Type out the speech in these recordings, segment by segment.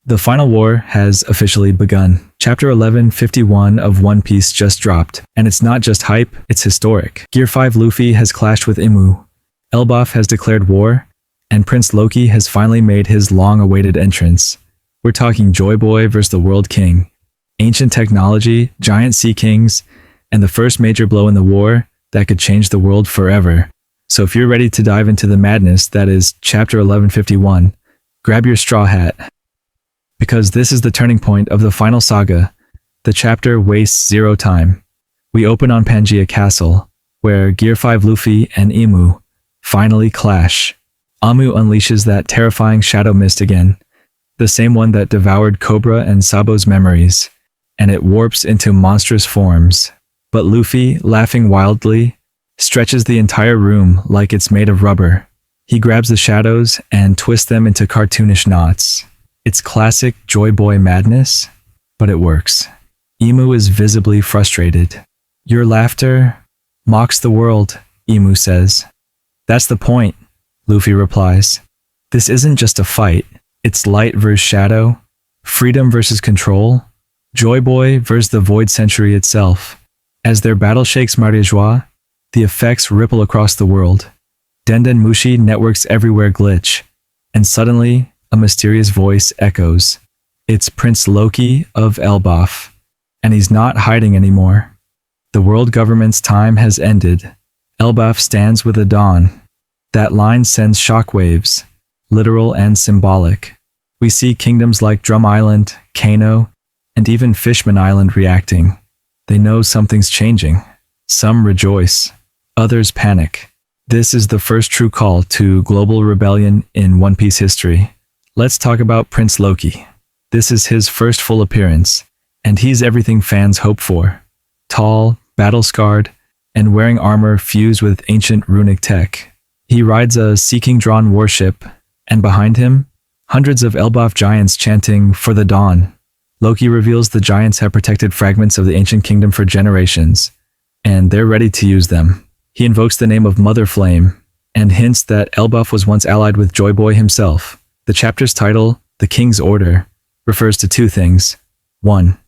The final war has officially begun. Chapter 1151 of One Piece just dropped, and it's not just hype, it's historic. Gear 5 Luffy has clashed with Imu, Elbaf has declared war, and Prince Loki has finally made his long-awaited entrance. We're talking Joy Boy versus the World King. Ancient technology, giant sea kings, and the first major blow in the war that could change the world forever. So if you're ready to dive into the madness that is Chapter 1151, grab your straw hat. Because this is the turning point of the final saga. The chapter wastes zero time. We open on Pangea Castle, where Gear 5 Luffy and Imu finally clash. Amu unleashes that terrifying shadow mist again, the same one that devoured Cobra and Sabo's memories, and it warps into monstrous forms. But Luffy, laughing wildly, stretches the entire room like it's made of rubber. He grabs the shadows and twists them into cartoonish knots. It's classic Joy Boy madness, but it works. Imu is visibly frustrated. Your laughter mocks the world, Imu says. That's the point, Luffy replies. This isn't just a fight. It's light versus shadow, freedom versus control, Joy Boy versus the Void Century itself. As their battle shakes Mariejois, the effects ripple across the world. Denden Mushi networks everywhere glitch, and suddenly, a mysterious voice echoes. It's Prince Loki of Elbaf, and he's not hiding anymore. The world government's time has ended. Elbaf stands with the dawn. That line sends shockwaves, literal and symbolic. We see kingdoms like Drum Island, Kano, and even Fishman Island reacting. They know something's changing. Some rejoice, others panic. This is the first true call to global rebellion in One Piece history. Let's talk about Prince Loki. This is his first full appearance, and he's everything fans hope for. Tall, battle-scarred, and wearing armor fused with ancient runic tech. He rides a Sea-King-drawn warship, and behind him, hundreds of Elbaf giants chanting, "For the dawn." Loki reveals the giants have protected fragments of the ancient kingdom for generations, and they're ready to use them. He invokes the name of Mother Flame, and hints that Elbaf was once allied with Joy Boy himself. The chapter's title, The King's Order, refers to two things. 1.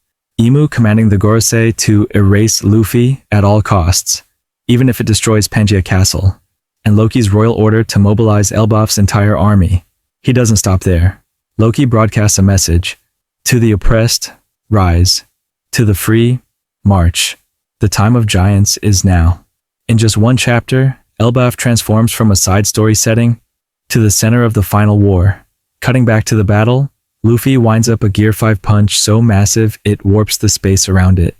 Imu commanding the Gorosei to erase Luffy at all costs, even if it destroys Pangea Castle, and Loki's royal order to mobilize Elbaf's entire army. He doesn't stop there. Loki broadcasts a message. To the oppressed, rise. To the free, march. The time of giants is now. In just one chapter, Elbaf transforms from a side story setting to the center of the final war. Cutting back to the battle, Luffy winds up a Gear 5 punch so massive it warps the space around it.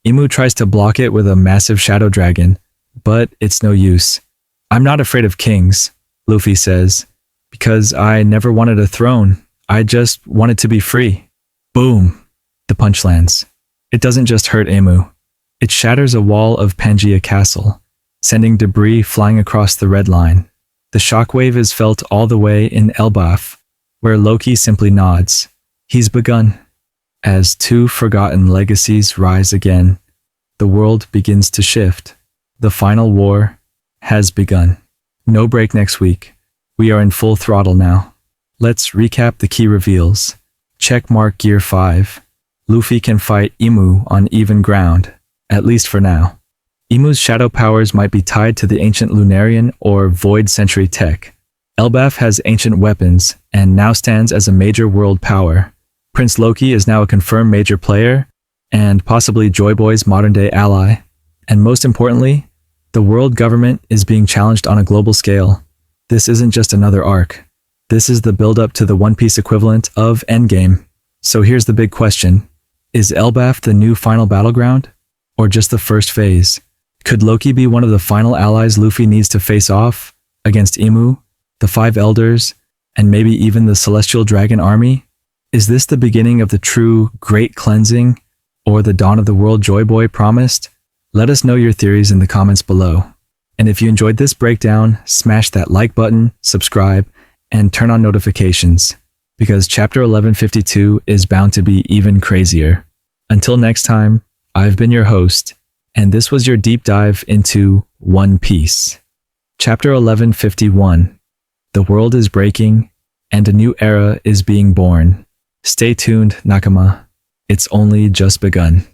Imu tries to block it with a massive shadow dragon, but it's no use. I'm not afraid of kings, Luffy says, because I never wanted a throne. I just wanted to be free. Boom! The punch lands. It doesn't just hurt Imu. It shatters a wall of Pangea Castle, sending debris flying across the red line. The shockwave is felt all the way in Elbaf, where Loki simply nods. He's begun. As two forgotten legacies rise again, the world begins to shift. The final war has begun. No break next week. We are in full throttle now. Let's recap the key reveals. Checkmark Gear 5. Luffy can fight Imu on even ground, at least for now. Imu's shadow powers might be tied to the ancient Lunarian or Void Century tech. Elbaf has ancient weapons, and now stands as a major world power. Prince Loki is now a confirmed major player, and possibly Joy Boy's modern-day ally. And most importantly, the world government is being challenged on a global scale. This isn't just another arc. This is the build-up to the One Piece equivalent of Endgame. So here's the big question. Is Elbaf the new final battleground? Or just the first phase? Could Loki be one of the final allies Luffy needs to face off against Imu, the Five Elders, and maybe even the Celestial Dragon Army? Is this the beginning of the true Great Cleansing, or the dawn of the world Joy Boy promised? Let us know your theories in the comments below. And if you enjoyed this breakdown, smash that like button, subscribe, and turn on notifications, because Chapter 1152 is bound to be even crazier. Until next time, I've been your host, and this was your deep dive into One Piece. Chapter 1151. The world is breaking, and a new era is being born. Stay tuned, Nakama. It's only just begun.